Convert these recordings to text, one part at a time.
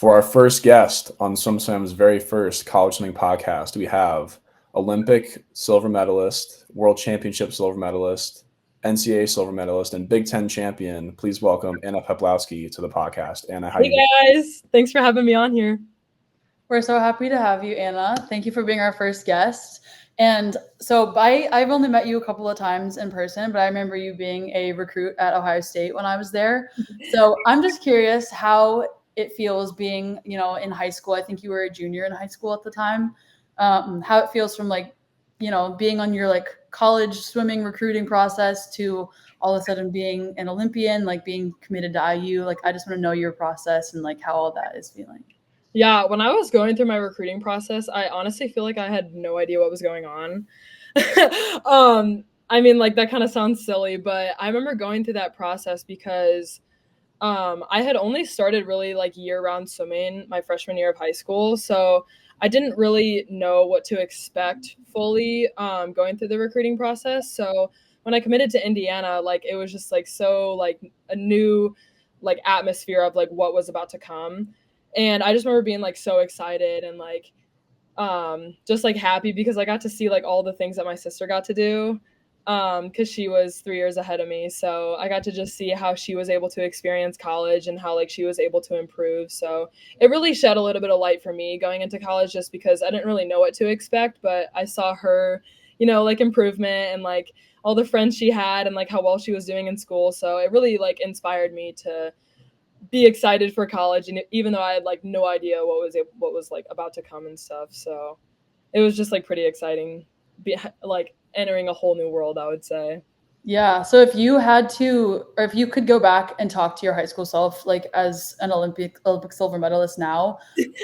For our first guest on SwimSwam's very first college swimming podcast, we have Olympic silver medalist, World Championship silver medalist, NCAA silver medalist, and Big Ten champion. Please welcome Anna Peplowski to the podcast. Anna, how Hey you doing? guys, thanks for having me on here. We're so happy to have you, Anna. Thank you for being our first guest. And so I've only met you a couple of times in person, but I remember you being a recruit at Ohio State when I was there. So I'm just curious how it feels being, in high school. I think you were a junior in high school at the time. How it feels from being on your college swimming recruiting process to all of a sudden being an Olympian, like being committed to IU. Like I just want to know your process and like how all that is feeling. Yeah, when I was going through my recruiting process, I honestly feel like I had no idea what was going on. I mean, like that kind of sounds silly, but I remember going through that process because I had only started really like year-round swimming my freshman year of high school, so I didn't really know what to expect fully going through the recruiting process. So when I committed to Indiana, like it was just like so like a new like atmosphere of like what was about to come. And I just remember being like so excited and like just like happy because I got to see like all the things that my sister got to do because she was 3 years ahead of me, so I got to just see how she was able to experience college and how like she was able to improve. So it really shed a little bit of light for me going into college just because I didn't really know what to expect, but I saw her, like improvement and like all the friends she had and like how well she was doing in school. So it really like inspired me to be excited for college, and even though I had like no idea what was like about to come and stuff. So it was just like pretty exciting, like entering a whole new world, I would say. Yeah. So if you had to, or if you could go back and talk to your high school self, like as an Olympic silver medalist now,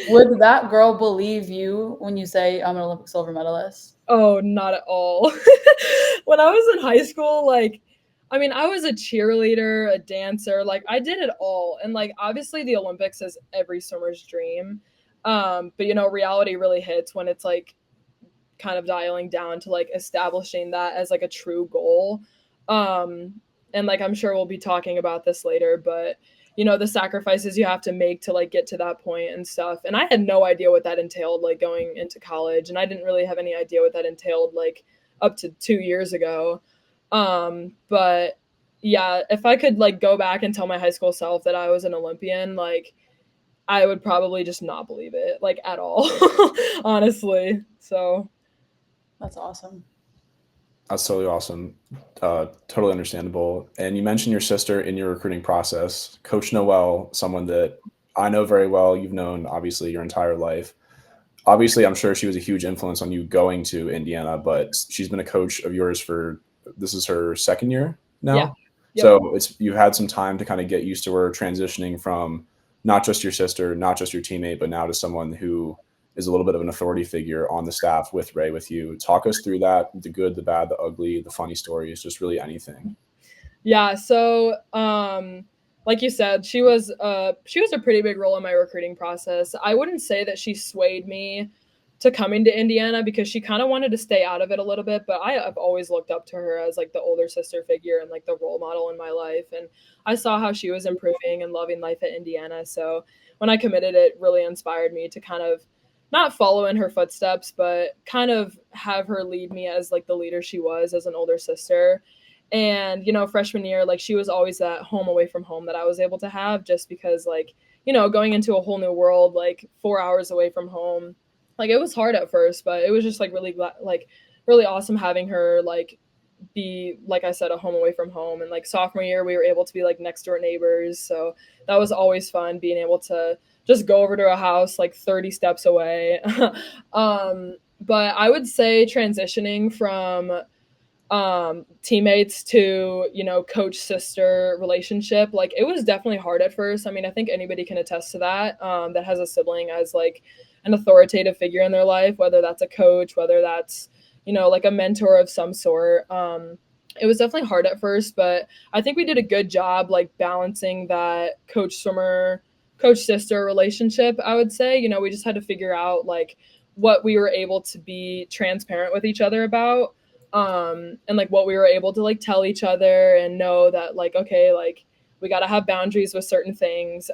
would that girl believe you when you say I'm an Olympic silver medalist? Oh, not at all. When I was in high school, like, I mean, I was a cheerleader, a dancer, like, I did it all. And, like, obviously the Olympics is every swimmer's dream. But, reality really hits when it's, like, kind of dialing down to, like, establishing that as, like, a true goal. Um, and, like, I'm sure we'll be talking about this later, but, the sacrifices you have to make to, like, get to that point and stuff. And I had no idea what that entailed, like, going into college. And I didn't really have any idea what that entailed, like, up to 2 years ago. But yeah, if I could like go back and tell my high school self that I was an Olympian, like I would probably just not believe it, like at all, honestly. So That's awesome. That's totally awesome. Totally understandable. And you mentioned your sister in your recruiting process, Coach Noel, someone that I know very well. You've known obviously your entire life. Obviously, I'm sure she was a huge influence on you going to Indiana, but she's been a coach of yours for this is her second year yeah, now. yep. So you've had some time to kind of get used to her transitioning from not just your sister, not just your teammate, but now to someone who is a little bit of an authority figure on the staff with Ray, with you. Talk us through that, the good, the bad, the ugly, the funny stories, just really anything. Yeah, so like you said, she was a pretty big role in my recruiting process. I wouldn't say that she swayed me to coming to Indiana because she kind of wanted to stay out of it a little bit, but I've always looked up to her as like the older sister figure and like the role model in my life. And I saw how she was improving and loving life at Indiana. So when I committed, it really inspired me to kind of not follow in her footsteps, but kind of have her lead me as like the leader she was as an older sister. And freshman year, like she was always that home away from home that I was able to have, just because like going into a whole new world, like 4 hours away from home, like it was hard at first, but it was just like really awesome having her like be, like I said, a home away from home. And like sophomore year we were able to be like next door neighbors, so that was always fun, being able to just go over to a house like 30 steps away. But I would say transitioning from teammates to coach sister relationship, like it was definitely hard at first. I mean, I think anybody can attest to that, that has a sibling as like an authoritative figure in their life, whether that's a coach, whether that's like a mentor of some sort. It was definitely hard at first, but I think we did a good job like balancing that coach swimmer coach sister relationship. I would say we just had to figure out like what we were able to be transparent with each other about, and like what we were able to like tell each other and know that like, okay, like we got to have boundaries with certain things.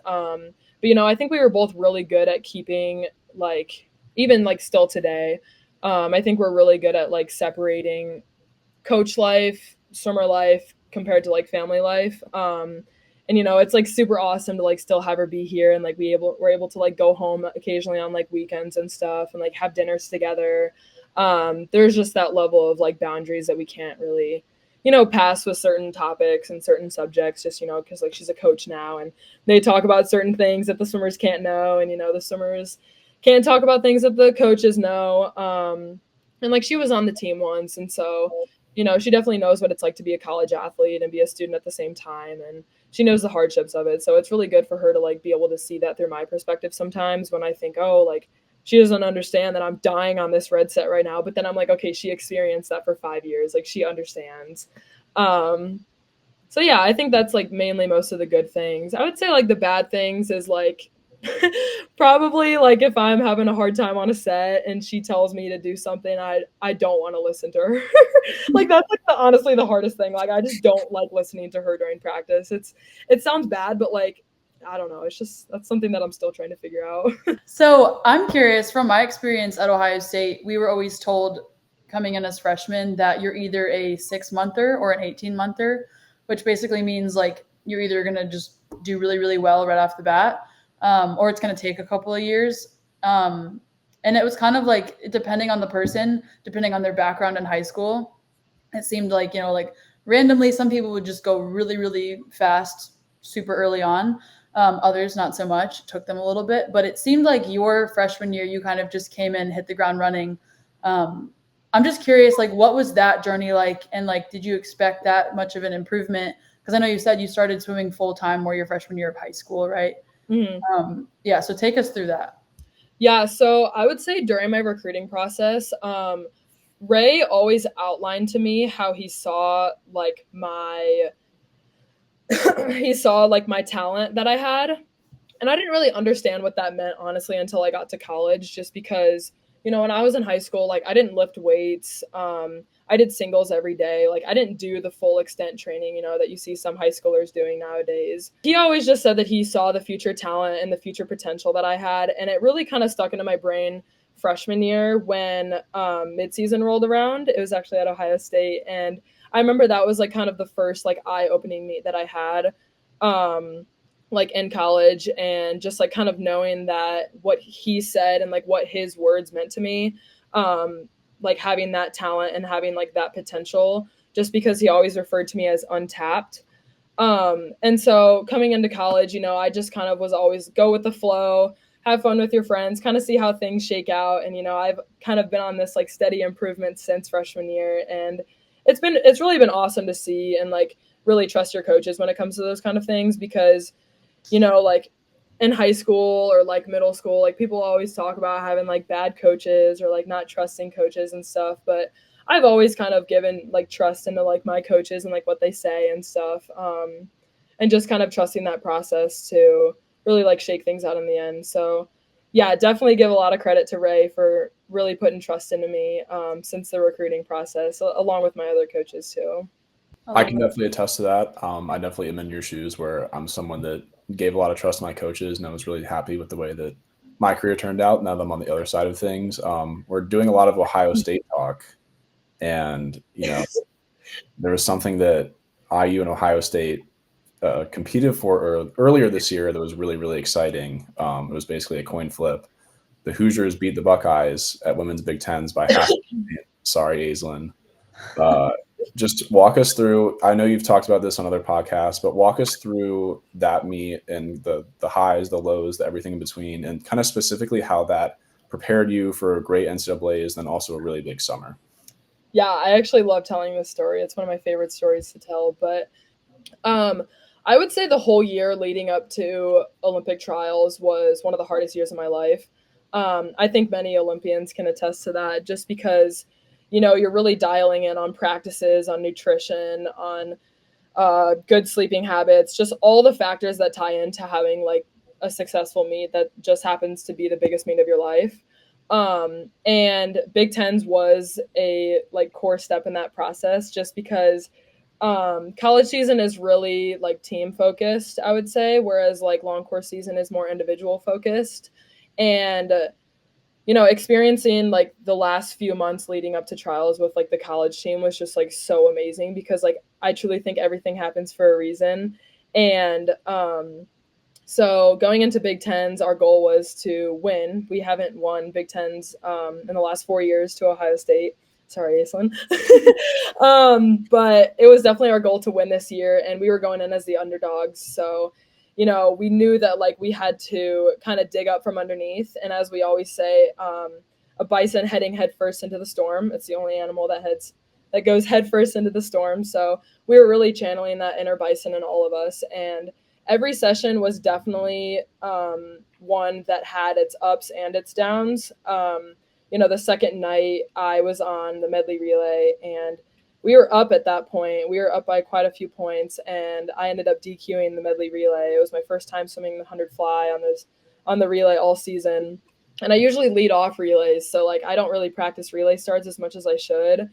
But, I think we were both really good at keeping, like, even like still today, I think we're really good at like separating coach life, swimmer life compared to like family life. And it's like super awesome to like still have her be here and like we're able to like go home occasionally on like weekends and stuff and like have dinners together. There's just that level of like boundaries that we can't really pass with certain topics and certain subjects, just because like she's a coach now and they talk about certain things that the swimmers can't know, and the swimmers can't talk about things that the coaches know. And like she was on the team once, and so she definitely knows what it's like to be a college athlete and be a student at the same time, and she knows the hardships of it. So it's really good for her to like be able to see that through my perspective sometimes, when I think, oh, like she doesn't understand that I'm dying on this red set right now, but then I'm like, okay, she experienced that for 5 years, like she understands. So yeah, I think that's like mainly most of the good things. I would say like the bad things is like probably like if I'm having a hard time on a set and she tells me to do something, I don't want to listen to her. Like that's like honestly the hardest thing. Like I just don't like listening to her during practice. It sounds bad, but like I don't know. It's just that's something that I'm still trying to figure out. So I'm curious, from my experience at Ohio State, we were always told coming in as freshmen that you're either a 6-monther or an 18-monther, which basically means like you're either going to just do really, really well right off the bat, or it's going to take a couple of years. And it was kind of like, depending on the person, depending on their background in high school, it seemed like, like randomly some people would just go really, really fast, super early on. Others not so much. It took them a little bit, but it seemed like your freshman year, you kind of just came in, hit the ground running. I'm just curious, like, what was that journey like? And like, did you expect that much of an improvement? Because I know you said you started swimming full time more your freshman year of high school, right? Yeah. So take us through that. Yeah. So I would say during my recruiting process, Ray always outlined to me how he saw like my he saw like my talent that I had. And I didn't really understand what that meant, honestly, until I got to college, just because, when I was in high school, like I didn't lift weights. I did singles every day. Like I didn't do the full extent training, that you see some high schoolers doing nowadays. He always just said that he saw the future talent and the future potential that I had. And it really kind of stuck into my brain freshman year when midseason rolled around. It was actually at Ohio State. And I remember that was like kind of the first like eye-opening meet that I had. Like in college, and just like kind of knowing that what he said and like what his words meant to me, like having that talent and having like that potential, just because he always referred to me as untapped. And so coming into college, I just kind of was always go with the flow, have fun with your friends, kind of see how things shake out. And, I've kind of been on this like steady improvement since freshman year. And it's really been awesome to see and like really trust your coaches when it comes to those kind of things, because like in high school or like middle school, like people always talk about having like bad coaches or like not trusting coaches and stuff. But I've always kind of given like trust into like my coaches and like what they say and stuff. And just kind of trusting that process to really like shake things out in the end. So yeah, definitely give a lot of credit to Ray for really putting trust into me since the recruiting process, along with my other coaches too. I can definitely attest to that. I definitely am in your shoes, where I'm someone that gave a lot of trust to my coaches, and I was really happy with the way that my career turned out. Now that I'm on the other side of things, we're doing a lot of Ohio State talk, and there was something that IU and Ohio State competed for earlier this year that was really, really exciting. It was basically a coin flip. The Hoosiers beat the Buckeyes at women's Big Tens by half. Sorry, Aislinn. Just walk us through. I know you've talked about this on other podcasts, but walk us through that meet and the highs, the lows, the everything in between, and kind of specifically how that prepared you for a great NCAAs, then also a really big summer. Yeah, I actually love telling this story. It's one of my favorite stories to tell. But I would say the whole year leading up to Olympic trials was one of the hardest years of my life. I think many Olympians can attest to that, just because, you're really dialing in on practices, on nutrition, on good sleeping habits, just all the factors that tie into having like a successful meet that just happens to be the biggest meet of your life. And Big Tens was a like core step in that process, just because College season is really like team focused, I would say, whereas like long course season is more individual focused. And experiencing like the last few months leading up to trials with like the college team was just like so amazing because like I truly think everything happens for a reason. And so going into Big Tens, our goal was to win. We haven't won Big Tens in the last 4 years to Ohio State. Sorry, Aislinn. But it was definitely our goal to win this year, and we were going in as the underdogs. So, we knew that like we had to kind of dig up from underneath. And as we always say, a bison heading headfirst into the storm. It's the only animal that goes headfirst into the storm. So we were really channeling that inner bison in all of us, and every session was definitely one that had its ups and its downs. The second night I was on the medley relay, and we were up at that point. We were up by quite a few points, and I ended up DQing the medley relay. It was my first time swimming the 100 fly on the relay all season. And I usually lead off relays, so like I don't really practice relay starts as much as I should.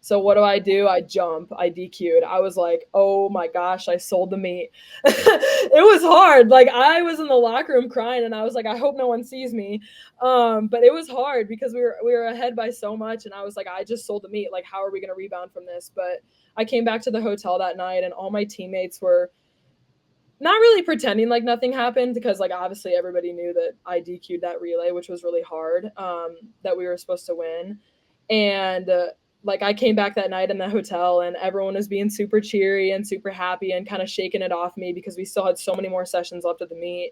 So what do? I jump. I DQ'd. I was like, oh my gosh, I sold the meet. It was hard. Like I was in the locker room crying, and I was like, I hope no one sees me. But it was hard because we were ahead by so much, and I was like, I just sold the meet. Like, how are we gonna rebound from this? But I came back to the hotel that night, and all my teammates were not really pretending like nothing happened because like obviously everybody knew that I DQ'd that relay, which was really hard, that we were supposed to win. And like I came back that night in the hotel, and everyone was being super cheery and super happy and kind of shaking it off me because we still had so many more sessions left of the meet.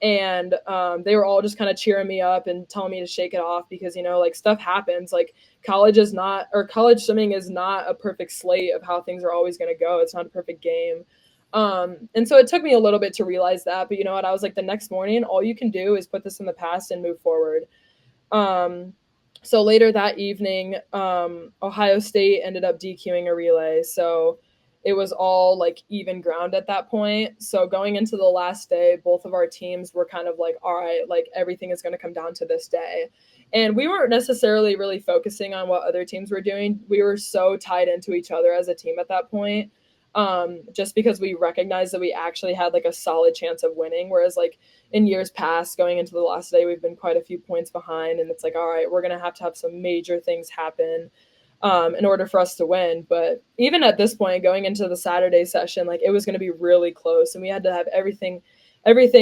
And they were all just kind of cheering me up and telling me to shake it off because, like stuff happens. Like college swimming is not a perfect slate of how things are always going to go. It's not a perfect game. And so it took me a little bit to realize that, but you know what? I was like, the next morning, all you can do is put this in the past and move forward. So later that evening, Ohio State ended up DQing a relay. So it was all like even ground at that point. So going into the last day, both of our teams were kind of like, all right, like everything is going to come down to this day. And we weren't necessarily really focusing on what other teams were doing. We were so tied into each other as a team at that point. Just because we recognized that we actually had like a solid chance of winning. Whereas like in years past, going into the last day, we've been quite a few points behind, and it's like, all right, we're going to have some major things happen in order for us to win. But even at this point, going into the Saturday session, like it was going to be really close, and we had to have everything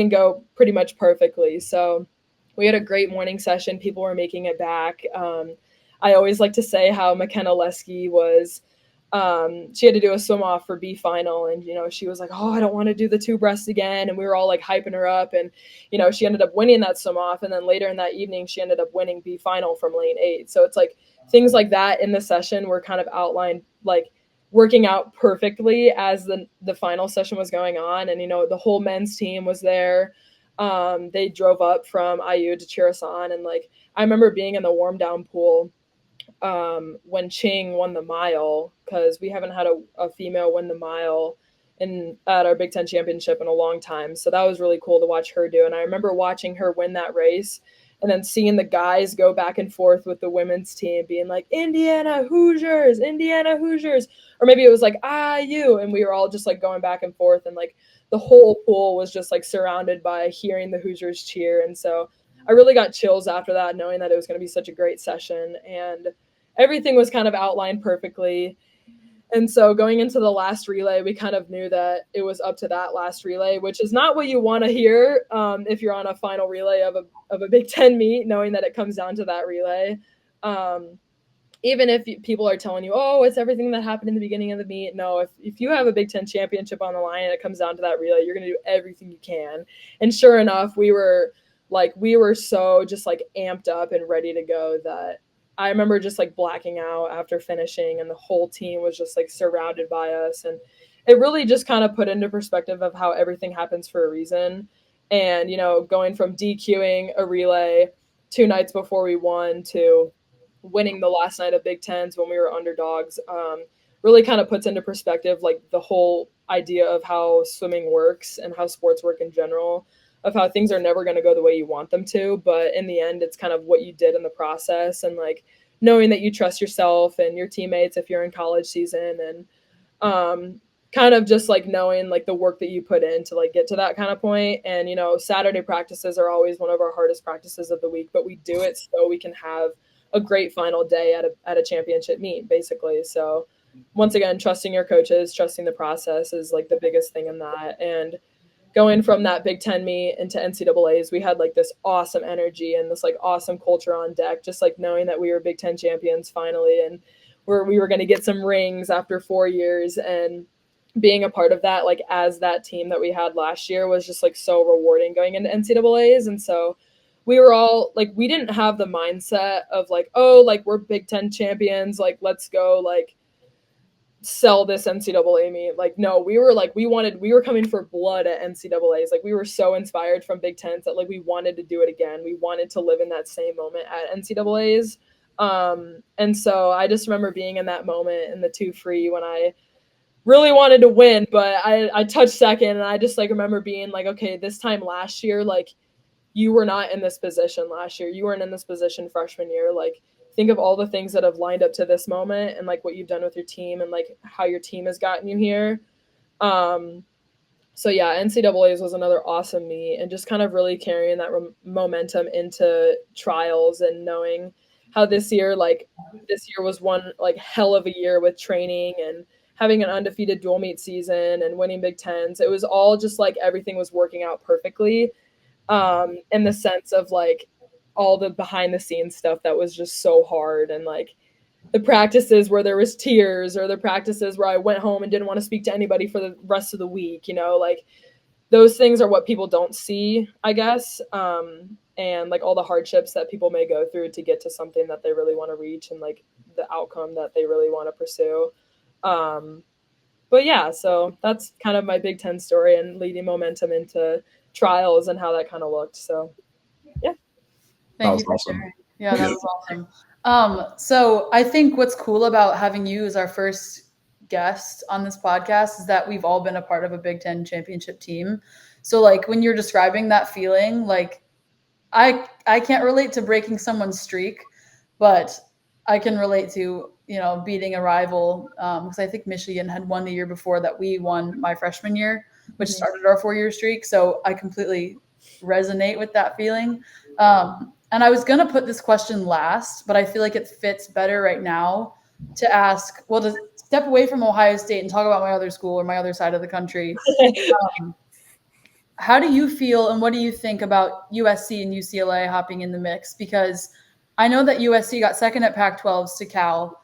go pretty much perfectly. So we had a great morning session. People were making it back. I always like to say how McKenna Lesky was she had to do a swim off for B final, and she was like, oh, I don't want to do the two breasts again, and we were all like hyping her up, and she ended up winning that swim off, and then later in that evening she ended up winning B final from lane 8. So it's like things like that in the session were kind of outlined, like working out perfectly as the final session was going on. And the whole men's team was there. They drove up from IU to cheer us on, and like I remember being in the warm down pool when Ching won the mile, because we haven't had a female win the mile at our Big Ten championship in a long time. So that was really cool to watch her do. And I remember watching her win that race and then seeing the guys go back and forth with the women's team being like, Indiana Hoosiers, Indiana Hoosiers. Or maybe it was like IU. And we were all just like going back and forth. And like the whole pool was just like surrounded by hearing the Hoosiers cheer. And so I really got chills after that, knowing that it was going to be such a great session. And everything was kind of outlined perfectly. And so going into the last relay, we kind of knew that it was up to that last relay, which is not what you want to hear if you're on a final relay of a Big Ten meet, knowing that it comes down to that relay. Even if people are telling you, oh, it's everything that happened in the beginning of the meet. No, if you have a Big Ten championship on the line and it comes down to that relay, you're going to do everything you can. And sure enough, we were so just like amped up and ready to go that I remember just like blacking out after finishing, and the whole team was just like surrounded by us. And it really just kind of put into perspective of how everything happens for a reason. And, going from DQing a relay 2 nights before we won to winning the last night of Big Tens when we were underdogs, really kind of puts into perspective like the whole idea of how swimming works and how sports work in general, of how things are never going to go the way you want them to. But in the end, it's kind of what you did in the process, and like knowing that you trust yourself and your teammates if you're in college season. And Kind of just like knowing like the work that you put in to like get to that kind of point. And Saturday practices are always one of our hardest practices of the week, but we do it so we can have a great final day at a championship meet, basically. So once again, trusting your coaches, trusting the process is like the biggest thing in that. And going from that Big Ten meet into NCAA's, we had like this awesome energy and this like awesome culture on deck, just like knowing that we were Big Ten champions finally, and we were going to get some rings after 4 years. And being a part of that, like as that team that we had last year, was just like so rewarding going into NCAA's. And so we were all like, we didn't have the mindset of like, oh, like we're Big Ten champions, like let's go like sell this NCAA meet. Like, no, we were like, we were coming for blood at NCAA's. Like we were so inspired from Big Tens that like we wanted to do it again. We wanted to live in that same moment at NCAA's. And so I just remember being in that moment in the 2 free when I really wanted to win, but I touched second, and I just like remember being like, okay, this time last year, like you were not in this position last year. You weren't in this position freshman year. Like think of all the things that have lined up to this moment and like what you've done with your team and like how your team has gotten you here. So yeah, NCAA's was another awesome meet, and just kind of really carrying that momentum into trials and knowing how this year was one like hell of a year with training and having an undefeated dual meet season and winning Big Tens. It was all just like everything was working out perfectly, in the sense of like all the behind the scenes stuff that was just so hard, and like the practices where there was tears, or the practices where I went home and didn't want to speak to anybody for the rest of the week, like those things are what people don't see, I guess. And like all the hardships that people may go through to get to something that they really want to reach, and like the outcome that they really want to pursue. But yeah, so that's kind of my Big Ten story and leading momentum into trials and how that kind of looked. So yeah. Thank you for sharing. Yeah, that was awesome. So I think what's cool about having you as our first guest on this podcast is that we've all been a part of a Big Ten championship team. So like when you're describing that feeling, like I can't relate to breaking someone's streak, but I can relate to beating a rival, because I think Michigan had won the year before that we won my freshman year, which started our 4-year streak. So I completely resonate with that feeling. And I was going to put this question last, but I feel like it fits better right now to ask, well, to step away from Ohio State and talk about my other school or my other side of the country. How do you feel and what do you think about USC and UCLA hopping in the mix? Because I know that USC got second at Pac-12s to Cal.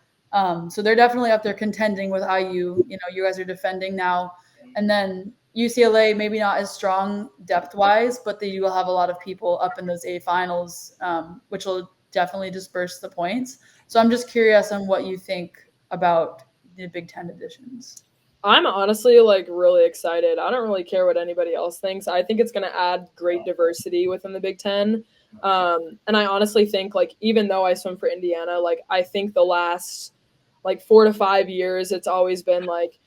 So they're definitely up there contending with IU. You guys are defending now. And then UCLA, maybe not as strong depth-wise, but they will have a lot of people up in those A finals, which will definitely disperse the points. So I'm just curious on what you think about the Big Ten additions. I'm honestly like really excited. I don't really care what anybody else thinks. I think it's going to add great diversity within the Big Ten. And I honestly think like, even though I swim for Indiana, like I think the last like 4 to 5 years, it's always been like,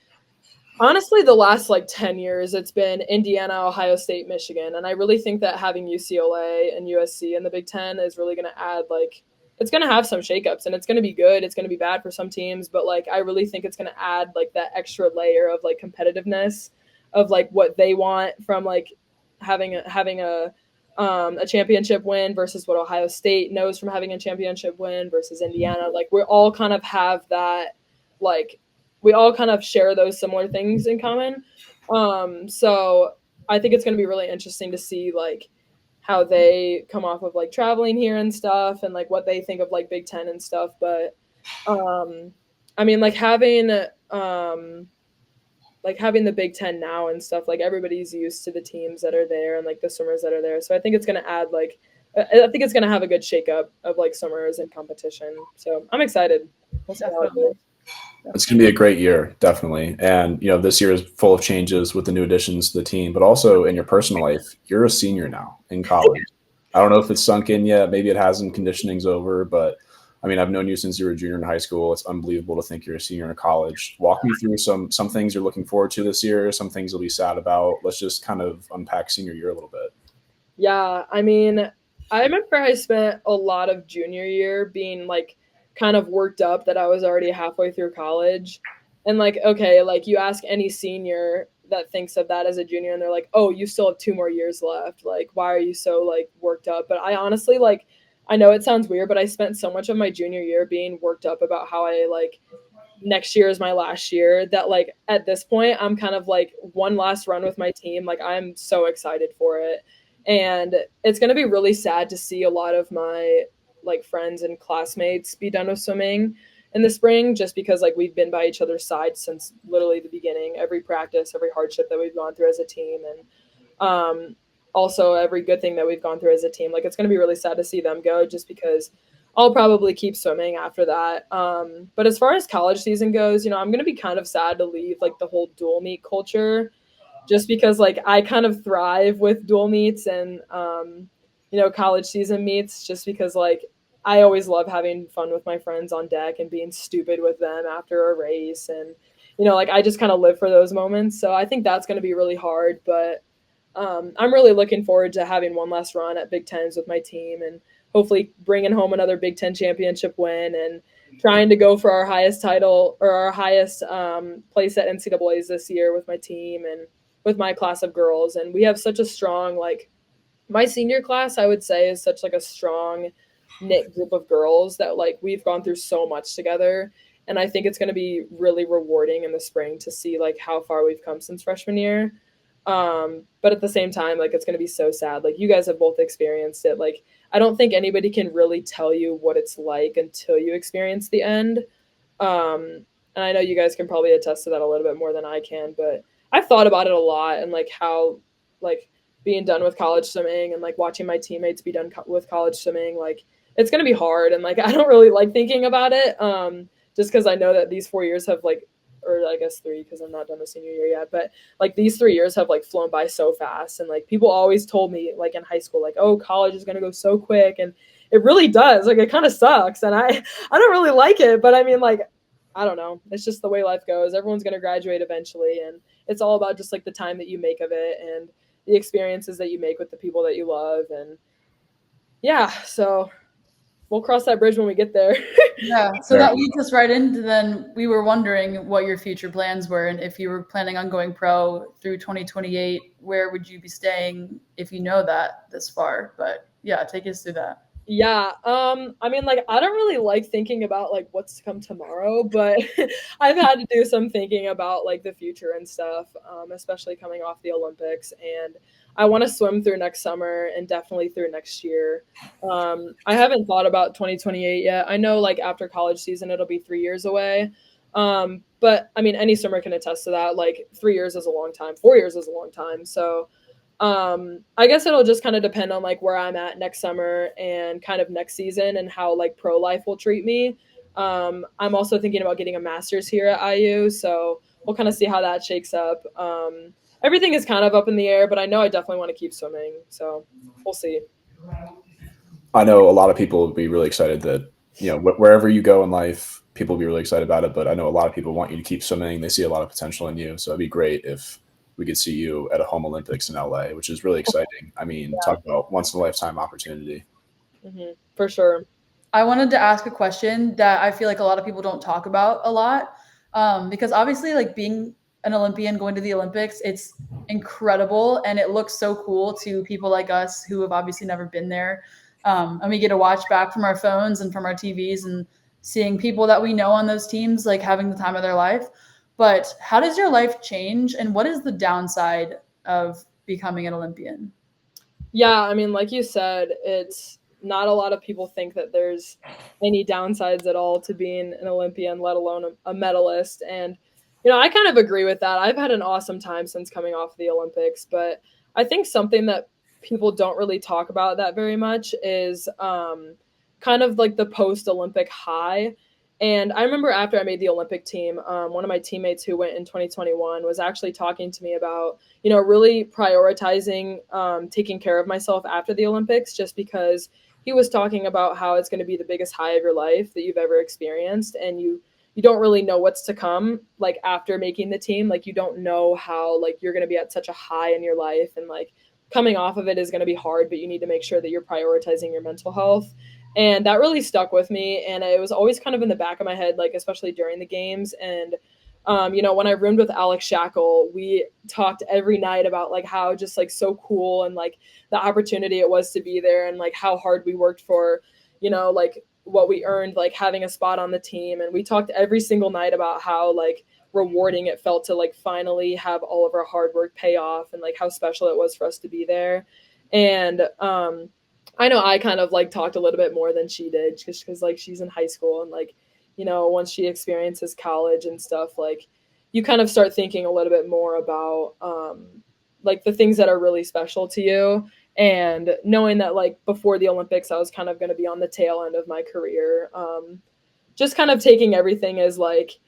honestly, the last like 10 years, it's been Indiana, Ohio State, Michigan. And I really think that having UCLA and USC in the Big Ten is really going to add like, it's going to have some shakeups, and it's going to be good. It's going to be bad for some teams, but like, I really think it's going to add like that extra layer of like competitiveness of like what they want from like having a championship win versus what Ohio State knows from having a championship win versus Indiana. Like we all kind of have that, like we all kind of share those similar things in common. So I think it's going to be really interesting to see like how they come off of like traveling here and stuff, and like what they think of like Big Ten and stuff. But I mean, like having the Big Ten now and stuff, like everybody's used to the teams that are there and like the swimmers that are there. So I think it's going to add like, I think it's going to have a good shakeup of like swimmers and competition. So I'm excited. It's going to be a great year, definitely. And, this year is full of changes with the new additions to the team, but also in your personal life, you're a senior now in college. I don't know if it's sunk in yet. Maybe it hasn't. Conditioning's over, but I mean, I've known you since you were a junior in high school. It's unbelievable to think you're a senior in college. Walk me through some things you're looking forward to this year, some things you'll be sad about. Let's just kind of unpack senior year a little bit. Yeah, I mean, I remember I spent a lot of junior year being like kind of worked up that I was already halfway through college. And like, okay, like you ask any senior that thinks of that as a junior and they're like, "Oh, you still have 2 more years left. Like, why are you so like worked up?" But I honestly like I know it sounds weird, but I spent so much of my junior year being worked up about how I like next year is my last year that like at this point I'm kind of like one last run with my team. Like I'm so excited for it. And it's going to be really sad to see a lot of my like friends and classmates be done with swimming in the spring just because like we've been by each other's side since literally the beginning, every practice, every hardship that we've gone through as a team, and also every good thing that we've gone through as a team. Like it's going to be really sad to see them go just because I'll probably keep swimming after that. But as far as college season goes, you know, I'm going to be kind of sad to leave like the whole dual meet culture just because like I kind of thrive with dual meets and you know, college season meets just because like I always love having fun with my friends on deck and being stupid with them after a race, and you know, like I just kind of live for those moments. So I think that's going to be really hard, but I'm really looking forward to having one last run at Big Tens with my team and hopefully bringing home another Big Ten championship win and trying to go for our highest title or our highest place at NCAA's this year with my team and with my class of girls. And we have such a strong, like, my senior class, I would say, is such like a strong knit group of girls that like we've gone through so much together. And I think it's going to be really rewarding in the spring to see like how far we've come since freshman year. But at the same time, like it's going to be so sad. Like you guys have both experienced it. Like I don't think anybody can really tell you what it's like until you experience the end. And I know you guys can probably attest to that a little bit more than I can, but I've thought about it a lot and like how like being done with college swimming and like watching my teammates be done with college swimming, like it's going to be hard. And like I don't really like thinking about it just because I know that these 4 years have like, or I guess three because I'm not done the senior year yet, but like these 3 years have like flown by so fast. And like people always told me like in high school, like, oh, college is going to go so quick. And it really does. Like it kind of sucks. And I don't really like it, but I mean, like, I don't know. It's just the way life goes. Everyone's going to graduate eventually. And it's all about just like the time that you make of it and the experiences that you make with the people that you love. And yeah, so we'll cross that bridge when we get there. Yeah, so that leads us right into then we were wondering what your future plans were and if you were planning on going pro through 2028, where would you be staying if you know that this far? But yeah, take us through that. Yeah, I mean, like, I don't really like thinking about like what's to come tomorrow, but I've had to do some thinking about like the future and stuff, especially coming off the Olympics. And I want to swim through next summer and definitely through next year. I haven't thought about 2028 yet. I know like after college season, it'll be 3 years away. But I mean, any swimmer can attest to that. Like 3 years is a long time, 4 years is a long time. So I guess it'll just kind of depend on like where I'm at next summer and kind of next season and how like pro life will treat me. I'm also thinking about getting a master's here at IU, so we'll kind of see how that shakes up. Everything is kind of up in the air, but I know I definitely want to keep swimming, so we'll see. I know a lot of people would be really excited that, you know, wherever you go in life, people will be really excited about it. But I know a lot of people want you to keep swimming. They see a lot of potential in you. So it'd be great if we could see you at a home Olympics in LA, which is really exciting. I mean, Yeah. talk about once in a lifetime opportunity. For sure. I wanted to ask a question that I feel like a lot of people don't talk about a lot, because obviously, like being an Olympian, going to the Olympics, it's incredible and it looks so cool to people like us who have obviously never been there. And we get to watch back from our phones and from our TVs and seeing people that we know on those teams like having the time of their life. But how does your life change, and what is the downside of becoming an Olympian? Yeah, I mean, like you said, it's not a lot of people think that there's any downsides at all to being an Olympian, let alone a medalist. And, you know, I kind of agree with that. I've had an awesome time since coming off the Olympics, but I think something that people don't really talk about that very much is kind of like the post Olympic high. And I remember after I made the Olympic team, one of my teammates who went in 2021 was actually talking to me about, you know, really prioritizing taking care of myself after the Olympics, just because he was talking about how it's going to be the biggest high of your life that you've ever experienced, and you don't really know what's to come like after making the team. Like you don't know how like you're going to be at such a high in your life, and like coming off of it is going to be hard, but you need to make sure that you're prioritizing your mental health. And that really stuck with me, and it was always kind of in the back of my head, like especially during the games. And When I roomed with Alex Shackle, we talked every night about like how just like so cool and like the opportunity it was to be there and like how hard we worked for, like what we earned, like having a spot on the team. And we talked every single night about how like rewarding it felt to like finally have all of our hard work pay off and like how special it was for us to be there. And I know I kind of like talked a little bit more than she did just because like she's in high school and like once she experiences college and stuff, like you kind of start thinking a little bit more about like the things that are really special to you. And knowing that like before the Olympics, I was kind of going to be on the tail end of my career, just kind of taking everything as like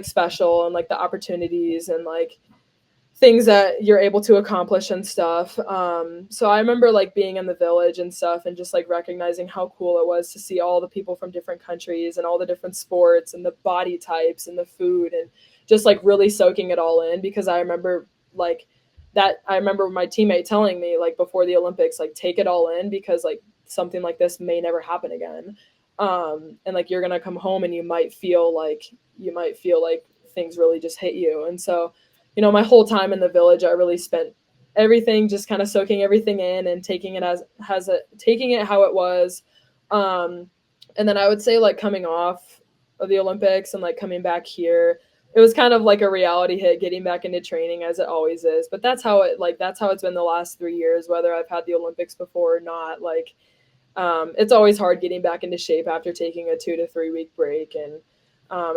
special and like the opportunities and like things that you're able to accomplish and stuff. So I remember like being in the village and stuff and just like recognizing how cool it was to see all the people from different countries and all the different sports and the body types and the food and just like really soaking it all in because I remember like I remember my teammate telling me like before the Olympics, like take it all in because like something like this may never happen again. And like you're gonna come home and you might feel like things really just hit you. And so my whole time in the village, I really spent everything just kind of soaking everything in and taking it taking it how it was. Um, and then I would say like coming off of the Olympics and like coming back here, it was kind of like a reality hit getting back into training as it always is. But that's how it's been the last 3 years, whether I've had the Olympics before or not. Like it's always hard getting back into shape after taking a 2 to 3 week break and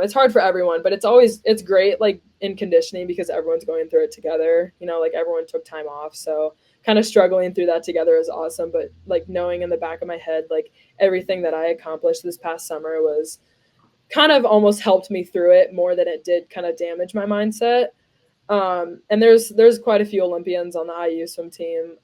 it's hard for everyone, but it's great like in conditioning because everyone's going through it together. Like everyone took time off, so kind of struggling through that together is awesome. But like knowing in the back of my head, like everything that I accomplished this past summer was kind of almost helped me through it more than it did kind of damage my mindset. And there's quite a few Olympians on the IU swim team,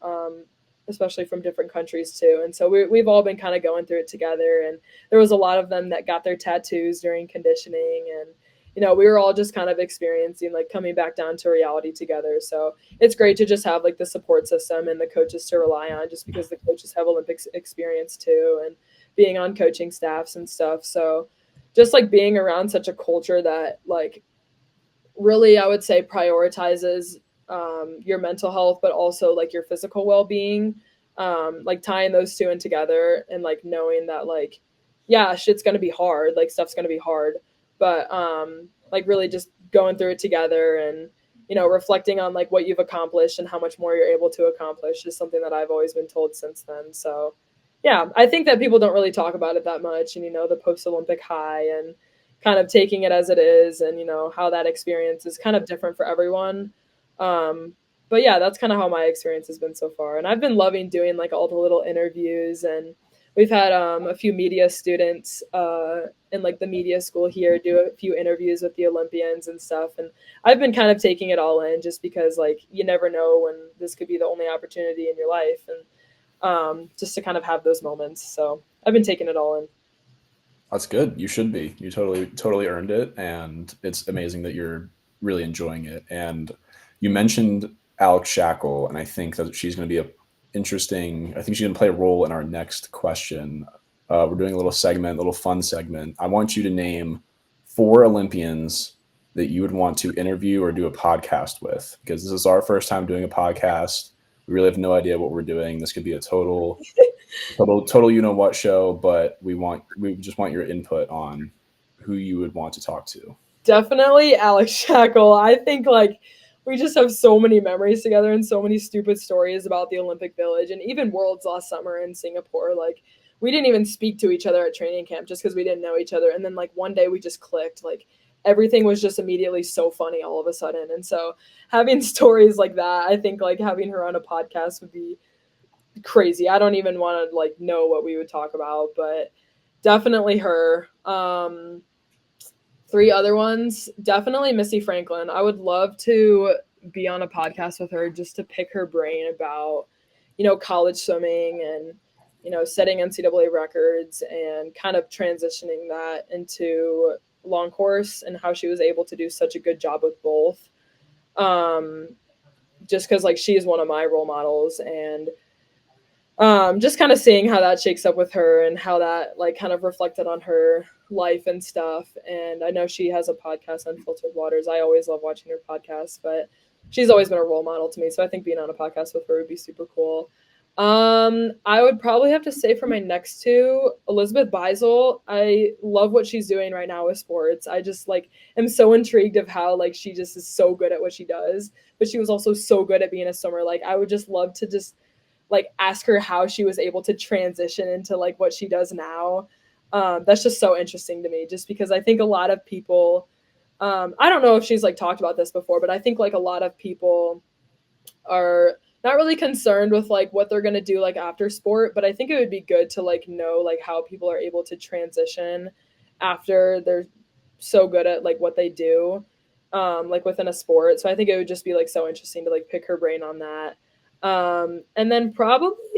especially from different countries too. And so we've all been kind of going through it together. And there was a lot of them that got their tattoos during conditioning, and we were all just kind of experiencing like coming back down to reality together. So it's great to just have like the support system and the coaches to rely on, just because the coaches have Olympics experience too, and being on coaching staffs and stuff. So just like being around such a culture that like really I would say prioritizes your mental health, but also like your physical well-being, like tying those two in together and like knowing that like yeah, shit's gonna be hard, like stuff's gonna be hard, but like really just going through it together and reflecting on like what you've accomplished and how much more you're able to accomplish is something that I've always been told since then. So yeah, I think that people don't really talk about it that much, and the post-Olympic high and kind of taking it as it is, and how that experience is kind of different for everyone. um, but yeah, that's kind of how my experience has been so far, and I've been loving doing like all the little interviews. And we've had a few media students in like the media school here do a few interviews with the Olympians and stuff, and I've been kind of taking it all in just because like you never know when this could be the only opportunity in your life, and just to kind of have those moments. So I've been taking it all in. That's good. You should be. You totally earned it, and it's amazing that you're really enjoying it. And you mentioned Alex Shackle, and I think that she's going to be a interesting. I think she's going to play a role in our next question. We're doing a little fun segment. I want you to name 4 Olympians that you would want to interview or do a podcast with, because this is our first time doing a podcast. We really have no idea what we're doing. This could be a total you know what show, but we just want your input on who you would want to talk to. Definitely Alex Shackle. I think like we just have so many memories together and so many stupid stories about the Olympic Village and even Worlds last summer in Singapore. Like we didn't even speak to each other at training camp just because we didn't know each other. And then like one day we just clicked. Like everything was just immediately so funny all of a sudden. And so having stories like that, I think like having her on a podcast would be crazy. I don't even want to like know what we would talk about, but definitely her. 3 other ones, definitely Missy Franklin. I would love to be on a podcast with her just to pick her brain about, college swimming and, setting NCAA records and kind of transitioning that into long course and how she was able to do such a good job with both. Um, just because like she is one of my role models, and just kind of seeing how that shakes up with her and how that like kind of reflected on her life and stuff. And I know she has a podcast, Unfiltered Waters. I always love watching her podcast, but she's always been a role model to me. So I think being on a podcast with her would be super cool. I would probably have to say for my next two, Elizabeth Beisel. I love what she's doing right now with sports. I just like am so intrigued of how like she just is so good at what she does, but she was also so good at being a swimmer. Like I would just love to just like ask her how she was able to transition into like what she does now. That's just so interesting to me, just because I think a lot of people, I don't know if she's like talked about this before, but I think like a lot of people are not really concerned with like what they're going to do like after sport, but I think it would be good to like know like how people are able to transition after they're so good at like what they do, like within a sport. So I think it would just be like so interesting to like pick her brain on that. And then probably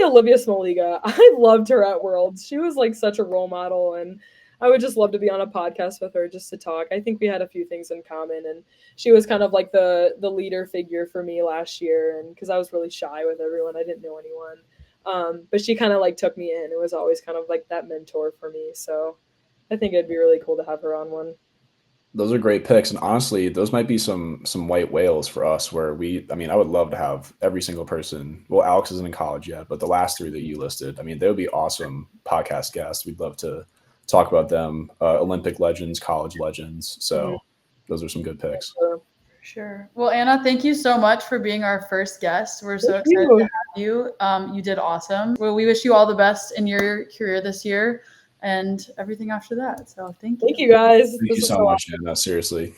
Olivia Smoliga. I loved her at Worlds. She was like such a role model, and I would just love to be on a podcast with her just to talk. I think we had a few things in common, and she was kind of like the leader figure for me last year, and because I was really shy with everyone, I didn't know anyone. But she kind of like took me in. It was always kind of like that mentor for me. So I think it'd be really cool to have her on one. Those are great picks, and honestly, those might be some white whales for us. Where I mean, I would love to have every single person. Well, Alex isn't in college yet, but the last three that you listed, I mean, they would be awesome podcast guests. We'd love to talk about them. Olympic legends, college legends. Mhm. So those are some good picks. Sure. Well, Anna, thank you so much for being our first guest. We're so Thank excited to you. have you. You did awesome. Well, we wish you all the best in your career this year and everything after that. So thank you. Thank you guys. Thank This you was so so much, Anna. Seriously.